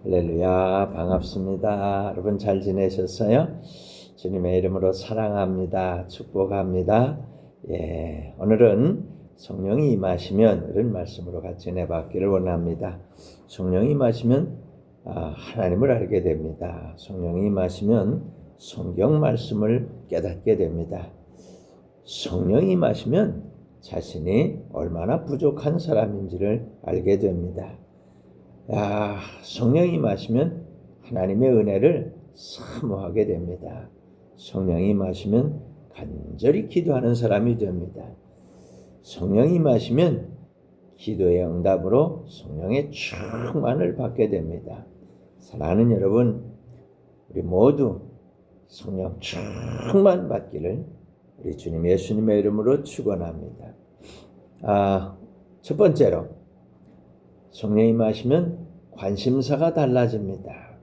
할렐루야, 반갑습니다. 여러분 잘 지내셨어요? 주님의 이름으로 사랑합니다. 축복합니다. 오늘은 성령이 임하시면 이런 말씀으로 같이 내받기를 원합니다. 성령이 임하시면 하나님을 알게 됩니다. 성령이 임하시면 성경 말씀을 깨닫게 됩니다. 성령이 임하시면 자신이 얼마나 부족한 사람인지를 알게 됩니다. 성령이 임하시면 하나님의 은혜를 사모하게 됩니다. 성령이 임하시면 간절히 기도하는 사람이 됩니다. 성령이 임하시면 기도의 응답으로 성령의 충만을 받게 됩니다. 사랑하는 여러분, 우리 모두 성령 충만 받기를 우리 주님 예수님의 이름으로 축원합니다. 첫 번째로 성령이 임하시면 관심사가 달라집니다.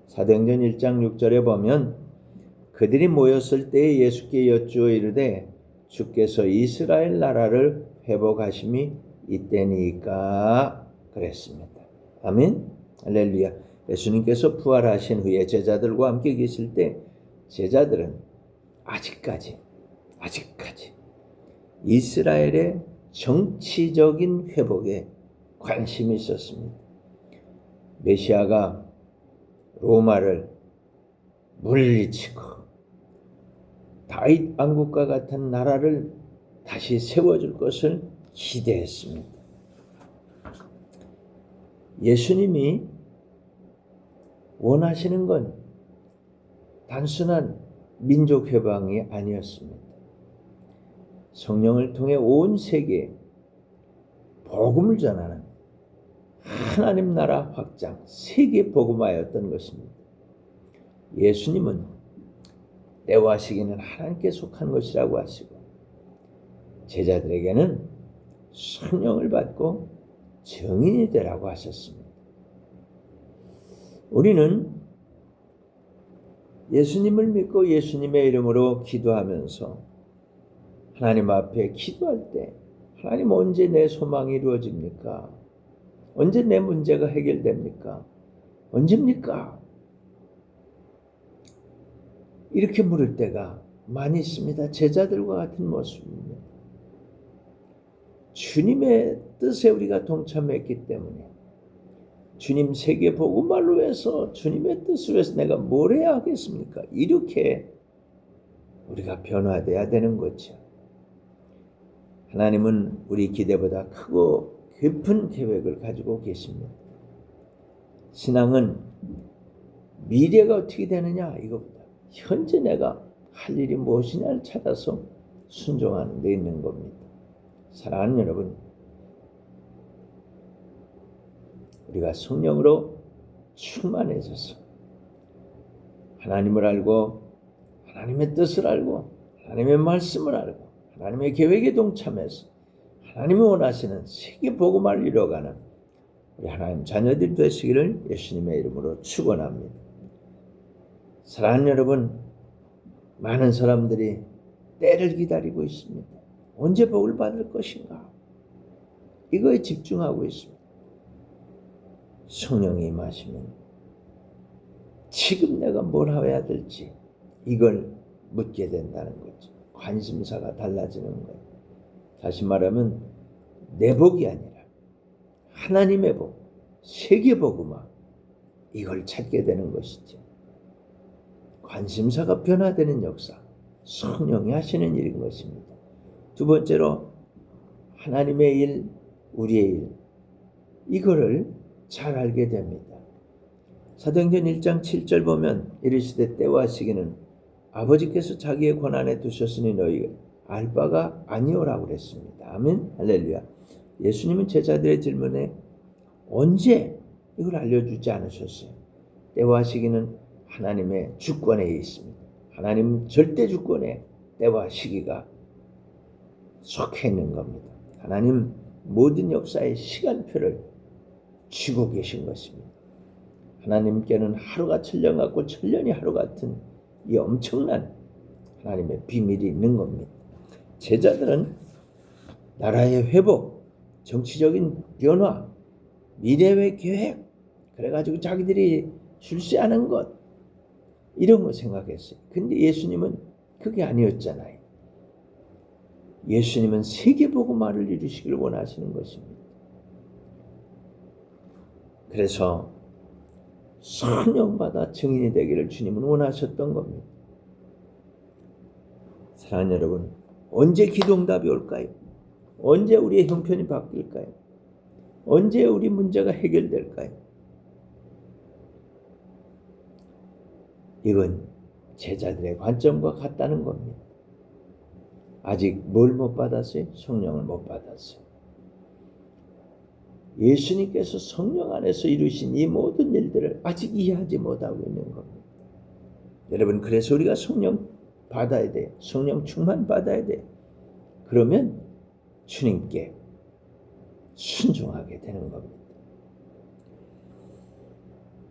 사도행전 1장 6절에 보면 그들이 모였을 때에 예수께 여쭈어 이르되 주께서 이스라엘 나라를 회복하심이 이때니까 그랬습니다. 아멘. 할렐루야. 예수님께서 부활하신 후에 제자들과 함께 계실 때 제자들은 아직까지 이스라엘의 정치적인 회복에 관심이 있었습니다. 메시아가 로마를 물리치고 다윗 왕국과 같은 나라를 다시 세워줄 것을 기대했습니다. 예수님이 원하시는 건 단순한 민족 회방이 아니었습니다. 성령을 통해 온 세계에 복음을 전하는 하나님 나라 확장, 세계 복음화였던 것입니다. 예수님은 때와 시기는 하나님께 속한 것이라고 하시고 제자들에게는 성령을 받고 증인이 되라고 하셨습니다. 우리는 예수님을 믿고 예수님의 이름으로 기도하면서 하나님 앞에 기도할 때 하나님 언제 내 소망이 이루어집니까? 언제 내 문제가 해결됩니까? 언제입니까? 이렇게 물을 때가 많이 있습니다. 제자들과 같은 모습입니다. 주님의 뜻에 우리가 동참했기 때문에 주님 세계 복음화를 위해서 주님의 뜻을 위해서 내가 뭘 해야 하겠습니까? 이렇게 우리가 변화돼야 되는 거죠. 하나님은 우리 기대보다 크고 깊은 계획을 가지고 계십니다. 신앙은 미래가 어떻게 되느냐 이것보다 현재 내가 할 일이 무엇이냐를 찾아서 순종하는 데 있는 겁니다. 사랑하는 여러분, 우리가 성령으로 충만해져서 하나님을 알고 하나님의 뜻을 알고 하나님의 말씀을 알고 하나님의 계획에 동참해서 하나님이 원하시는 세계 복음화를 이루어가는 우리 하나님 자녀들이 되시기를 예수님의 이름으로 축원합니다. 사랑하는 여러분, 많은 사람들이 때를 기다리고 있습니다. 언제 복을 받을 것인가? 이거에 집중하고 있습니다. 성령이 임하시면 지금 내가 뭘 해야 될지 이걸 묻게 된다는 거죠. 관심사가 달라지는 거예요. 다시 말하면 내 복이 아니라 하나님의 복, 세계 복음화 이걸 찾게 되는 것이죠. 관심사가 변화되는 역사, 성령이 하시는 일인 것입니다. 두 번째로 하나님의 일, 우리의 일 이거를 잘 알게 됩니다. 사도행전 1장 7절 보면 이르시되 때와 시기는 아버지께서 자기의 권한에 두셨으니 너희 알 바가 아니오라고 그랬습니다. 아멘. 할렐루야. 예수님은 제자들의 질문에 언제 이걸 알려주지 않으셨어요. 때와 시기는 하나님의 주권에 있습니다. 하나님 절대 주권에 때와 시기가 속해 있는 겁니다. 하나님 모든 역사의 시간표를 쥐고 계신 것입니다. 하나님께는 하루가 천년 같고 천년이 하루 같은 이 엄청난 하나님의 비밀이 있는 겁니다. 제자들은 나라의 회복, 정치적인 변화, 미래의 계획 그래가지고 자기들이 출세하는 것 이런 거 생각했어요. 근데 예수님은 그게 아니었잖아요. 예수님은 세계복음화를 이루시길 원하시는 것입니다. 그래서 성령받아 증인이 되기를 주님은 원하셨던 겁니다. 사랑하는 여러분, 언제 기도응답이 올까요? 언제 우리의 형편이 바뀔까요? 언제 우리 문제가 해결될까요? 이건 제자들의 관점과 같다는 겁니다. 아직 뭘 못 받았어요? 성령을 못 받았어요. 예수님께서 성령 안에서 이루신 이 모든 일들을 아직 이해하지 못하고 있는 겁니다. 여러분, 그래서 우리가 성령 받아야 돼요. 성령 충만 받아야 돼요. 그러면 주님께 순종하게 되는 겁니다.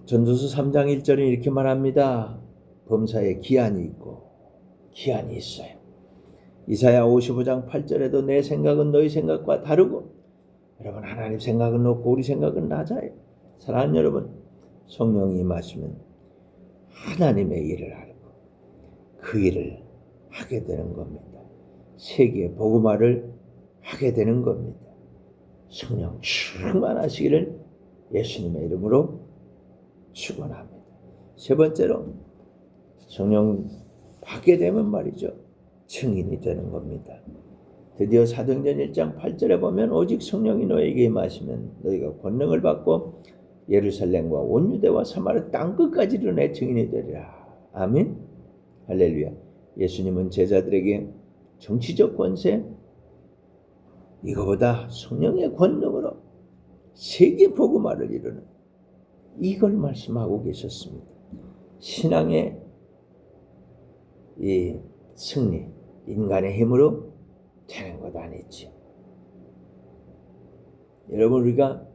전도서 3장 1절은 이렇게 말합니다. 범사에 기한이 있고 기한이 있어요. 이사야 55장 8절에도 내 생각은 너희 생각과 다르고, 여러분, 하나님 생각은 높고 우리 생각은 낮아요. 사랑하는 여러분, 성령이 임하시면 하나님의 일을 알고 그 일을 하게 되는 겁니다. 세계 복음화를 하게 되는 겁니다. 성령 충만하시기를 예수님의 이름으로 축원합니다. 세 번째로, 성령 받게 되면 말이죠, 증인이 되는 겁니다. 드디어 사도행전 1장 8절에 보면 오직 성령이 너에게 임하시면 너희가 권능을 받고 예루살렘과 온 유대와 사마리아 땅끝까지 이르러 내 증인이 되리라. 아멘. 할렐루야. 예수님은 제자들에게 정치적 권세, 이거보다 성령의 권능으로 세계 복음화를 이루는 이걸 말씀하고 계셨습니다. 신앙의 이 승리, 인간의 힘으로 되는 것 아니지. 여러분, 우리가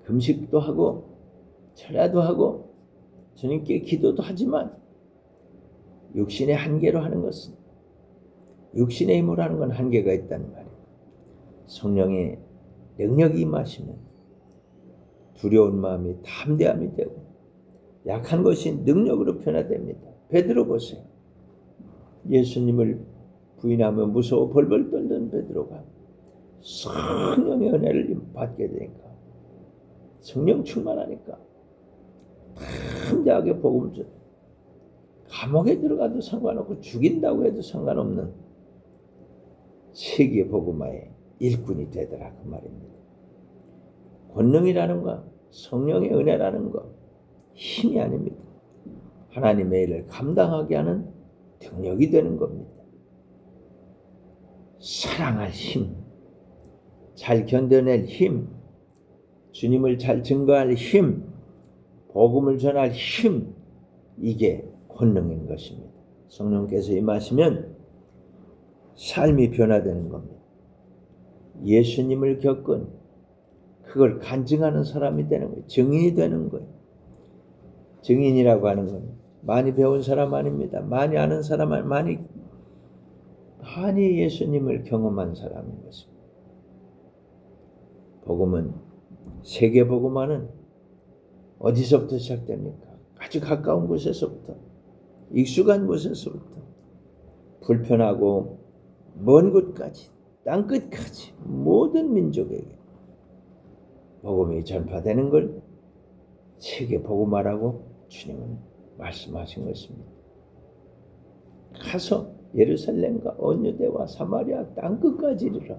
금식도 하고 철야도 하고 주님께 기도도 하지만 육신의 한계로 하는 것은, 육신의 힘으로 하는 건 한계가 있다는 말이에요. 성령의 능력이 임하시면 두려운 마음이 담대함이 되고 약한 것이 능력으로 변화됩니다. 베드로 보세요. 예수님을 부인하며 무서워 벌벌 떨던 베드로가 성령의 은혜를 받게 되니까, 성령 충만하니까 담대하게 복음을 전해. 감옥에 들어가도 상관없고 죽인다고 해도 상관없는 세계 복음화의 일꾼이 되더라, 그 말입니다. 권능이라는 거, 성령의 은혜라는 거 힘이 아닙니다. 하나님의 일을 감당하게 하는 능력이 되는 겁니다. 사랑할 힘, 잘 견뎌낼 힘, 주님을 잘 증거할 힘, 복음을 전할 힘, 이게 권능인 것입니다. 성령께서 임하시면 삶이 변화되는 겁니다. 예수님을 겪은 그걸 간증하는 사람이 되는 거예요. 증인이 되는 거예요. 증인이라고 하는 건 많이 배운 사람 아닙니다. 많이 아는 사람, 많이 예수님을 경험한 사람인 것입니다. 복음은, 세계 복음화는 어디서부터 시작됩니까? 아주 가까운 곳에서부터, 익숙한 곳에서부터 불편하고 먼 곳까지, 땅끝까지 모든 민족에게 복음이 전파되는 걸 세계 복음화라고 주님은 말씀하신 것입니다. 가서 예루살렘과 온 유대와 사마리아 땅끝까지 이르러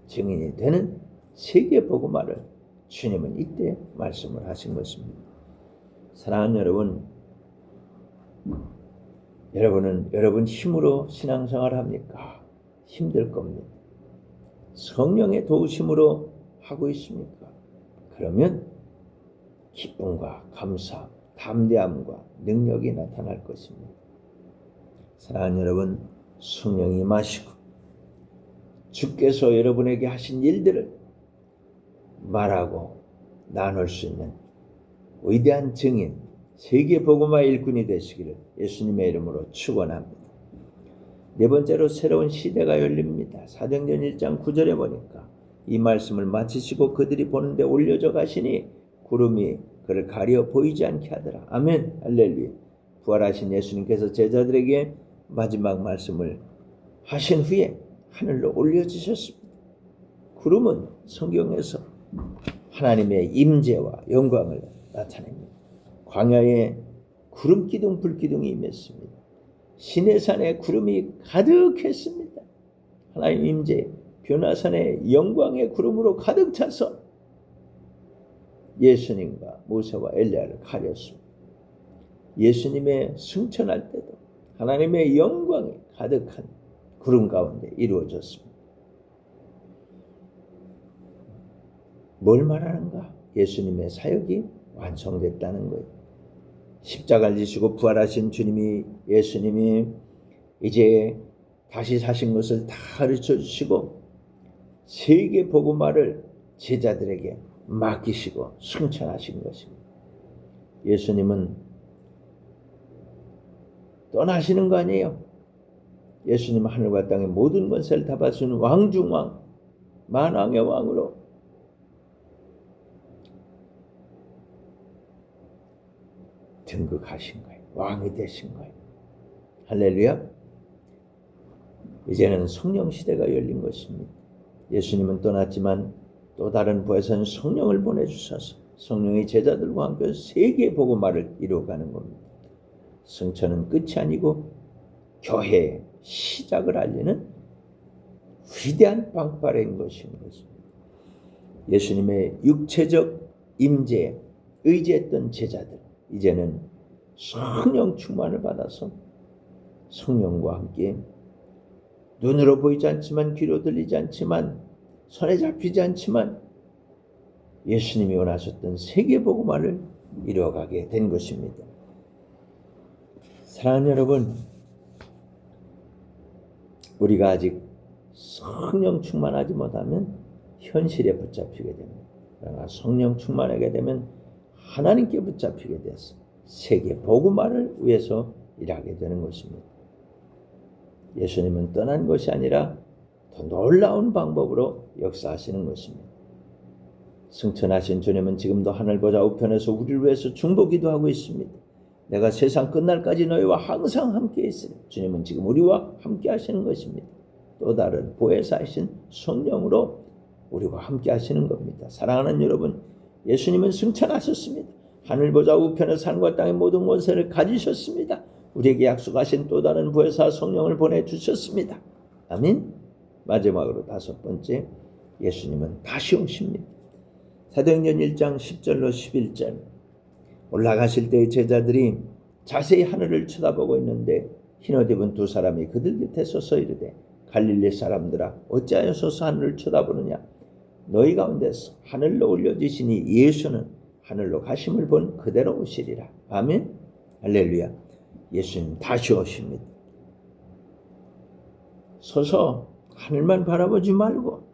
증인이 되는 세계 복음화를 주님은 이때 말씀을 하신 것입니다. 사랑하는 여러분, 여러분은 여러분 힘으로 신앙생활을 합니까? 힘들 겁니다. 성령의 도우심으로 하고 있습니까? 그러면 기쁨과 감사, 담대함과 능력이 나타날 것입니다. 사랑하는 여러분, 성령이 임하시고 주께서 여러분에게 하신 일들을 말하고 나눌 수 있는 위대한 증인, 세계 복음화 일꾼이 되시기를 예수님의 이름으로 축원합니다. 네 번째로, 새로운 시대가 열립니다. 사도행전 1장 9절에 보니까 이 말씀을 마치시고 그들이 보는데 올려져 가시니 구름이 그를 가려 보이지 않게 하더라. 아멘. 할렐루야. 부활하신 예수님께서 제자들에게 마지막 말씀을 하신 후에 하늘로 올려지셨습니다. 구름은 성경에서 하나님의 임재와 영광을 나타냅니다. 광야에 구름 기둥 불 기둥이 임했습니다. 시내산에 구름이 가득했습니다. 하나님 임재, 변화산의 영광의 구름으로 가득 차서 예수님과 모세와 엘리야를 가렸습니다. 예수님의 승천할 때도 하나님의 영광이 가득한 구름 가운데 이루어졌습니다. 뭘 말하는가? 예수님의 사역이 완성됐다는 거예요. 십자가를 지시고 부활하신 예수님이 이제 다시 사신 것을 다 가르쳐 주시고 세계 복음화를 제자들에게 맡기시고 승천하신 것입니다. 예수님은 떠나시는 거 아니에요. 예수님은 하늘과 땅의 모든 권세를 다 받으신 왕 중 왕, 만왕의 왕으로 등극하신 거예요. 왕이 되신 거예요. 할렐루야. 이제는 성령 시대가 열린 것입니다. 예수님은 떠났지만 또 다른 부에서는 성령을 보내주셔서 성령의 제자들과 함께 세계 복음화를 이루어가는 겁니다. 승천은 끝이 아니고 교회의 시작을 알리는 위대한 방파레인 것인 것입니다. 예수님의 육체적 임재에 의지했던 제자들, 이제는 성령 충만을 받아서 성령과 함께 눈으로 보이지 않지만 귀로 들리지 않지만 손에 잡히지 않지만 예수님이 원하셨던 세계 복음화를 이루어가게 된 것입니다. 사랑하는 여러분, 우리가 아직 성령 충만하지 못하면 현실에 붙잡히게 됩니다. 그러나 성령 충만하게 되면 하나님께 붙잡히게 돼서 세계 복음화를 위해서 일하게 되는 것입니다. 예수님은 떠난 것이 아니라 더 놀라운 방법으로 역사하시는 것입니다. 승천하신 주님은 지금도 하늘 보좌 우편에서 우리를 위해서 중보기도 하고 있습니다. 내가 세상 끝날까지 너희와 항상 함께 있으리. 주님은 지금 우리와 함께 하시는 것입니다. 또 다른 보혜사이신 성령으로 우리와 함께 하시는 겁니다. 사랑하는 여러분, 예수님은 승천하셨습니다. 하늘 보좌 우편에서 하늘과 땅의 모든 권세를 가지셨습니다. 우리에게 약속하신 또 다른 보혜사 성령을 보내주셨습니다. 아멘. 마지막으로 다섯 번째, 예수님은 다시 오십니다. 사도행전 1장 10절로 11절, 올라가실 때의 제자들이 자세히 하늘을 쳐다보고 있는데 흰옷 입은 두 사람이 그들 곁에 서서 이르되 갈릴리 사람들아 어찌하여 서서 하늘을 쳐다보느냐. 너희 가운데서 하늘로 올려지시니 예수는 하늘로 가심을 본 그대로 오시리라. 아멘. 할렐루야. 예수님 다시 오십니다. 서서 하늘만 바라보지 말고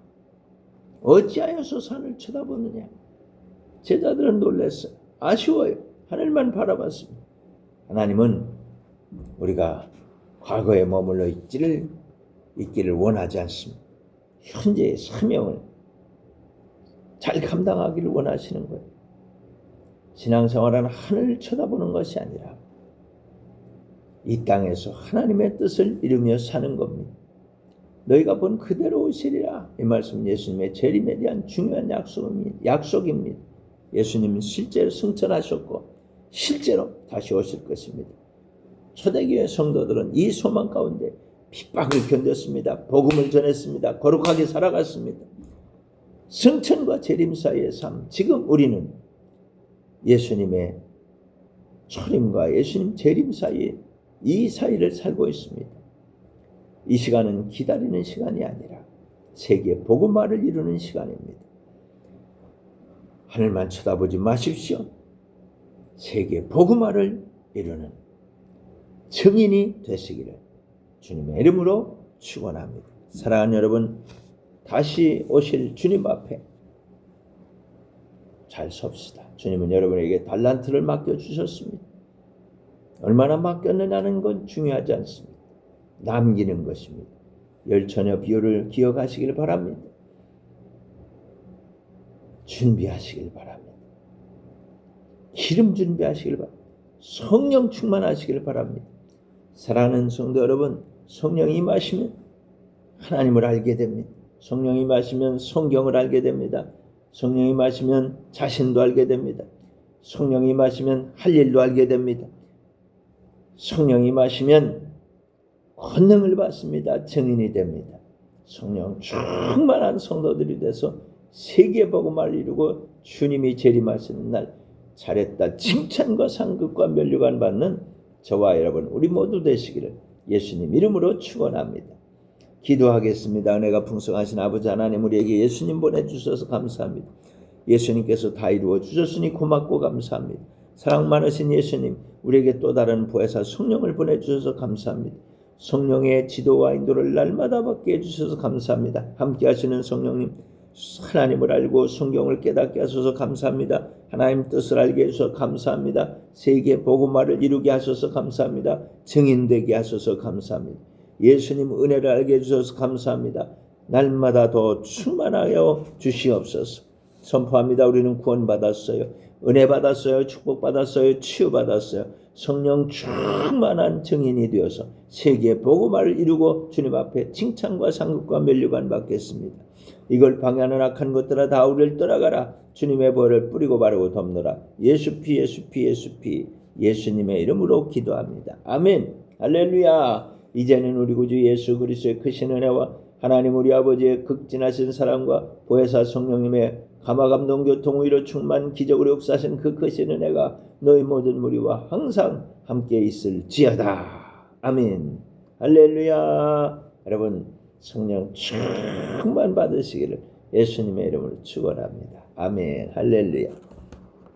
어찌하여 서서 하늘 쳐다보느냐. 제자들은 놀랐어요. 아쉬워요. 하늘만 바라봤습니다. 하나님은 우리가 과거에 머물러 있기를 원하지 않습니다. 현재의 사명을 잘 감당하기를 원하시는 거예요. 신앙생활은 하늘을 쳐다보는 것이 아니라 이 땅에서 하나님의 뜻을 이루며 사는 겁니다. 너희가 본 그대로 오시리라. 이 말씀 예수님의 재림에 대한 중요한 약속입니다. 예수님은 실제로 승천하셨고 실제로 다시 오실 것입니다. 초대교회 성도들은 이 소망 가운데 핍박을 견뎠습니다. 복음을 전했습니다. 거룩하게 살아갔습니다. 승천과 재림 사이의 삶, 지금 우리는 예수님의 초림과 예수님 재림 사이, 이 사이를 살고 있습니다. 이 시간은 기다리는 시간이 아니라 세계 복음화를 이루는 시간입니다. 하늘만 쳐다보지 마십시오. 세계 복음화를 이루는 증인이 되시기를 주님의 이름으로 축원합니다. 사랑하는 여러분, 다시 오실 주님 앞에 잘 섭시다. 주님은 여러분에게 달란트를 맡겨주셨습니다. 얼마나 맡겼느냐는 건 중요하지 않습니다. 남기는 것입니다. 열처녀 비유를 기억하시길 바랍니다. 준비하시길 바랍니다. 기름 준비하시길 바랍니다. 성령 충만하시길 바랍니다. 사랑하는 성도 여러분, 성령이 임하시면 하나님을 알게 됩니다. 성령이 임하시면 성경을 알게 됩니다. 성령이 임하시면 자신도 알게 됩니다. 성령이 임하시면 할 일도 알게 됩니다. 성령이 임하시면 권능을 받습니다. 증인이 됩니다. 성령 충만한 성도들이 돼서 세계 복음을 이루고 주님이 재림하시는 날 잘했다 칭찬과 상급과 면류관 받는 저와 여러분 우리 모두 되시기를 예수님 이름으로 축원합니다. 기도하겠습니다. 은혜가 풍성하신 아버지 하나님, 우리에게 예수님 보내주셔서 감사합니다. 예수님께서 다 이루어 주셨으니 고맙고 감사합니다. 사랑 많으신 예수님, 우리에게 또 다른 보혜사 성령을 보내주셔서 감사합니다. 성령의 지도와 인도를 날마다 받게 해주셔서 감사합니다. 함께 하시는 성령님, 하나님을 알고 성경을 깨닫게 하셔서 감사합니다. 하나님 뜻을 알게 해주셔서 감사합니다. 세계 복음화를 이루게 하셔서 감사합니다. 증인되게 하셔서 감사합니다. 예수님 은혜를 알게 해주셔서 감사합니다. 날마다 더 충만하여 주시옵소서. 선포합니다. 우리는 구원받았어요. 은혜 받았어요. 축복받았어요. 치유받았어요. 성령 충만한 증인이 되어서 세계 복음화를 이루고 주님 앞에 칭찬과 상급과 면류관 받겠습니다. 이걸 방해하는 악한 것들아 다 우리를 떠나가라. 주님의 벌을 뿌리고 바르고 덮노라. 예수 피 예수 피 예수 피 예수님의 이름으로 기도합니다. 아멘. 할렐루야. 이제는 우리 구주 예수 그리스도의 크신 은혜와 하나님 우리 아버지의 극진하신 사랑과 보혜사 성령님의 감화감동 교통 위로 충만 기적으로 역사하신 그 크신 은혜가 너희 모든 무리와 항상 함께 있을지어다. 아멘. 할렐루야. 여러분 성령 충만 받으시기를 예수님의 이름으로 축원합니다. 아멘. 할렐루야.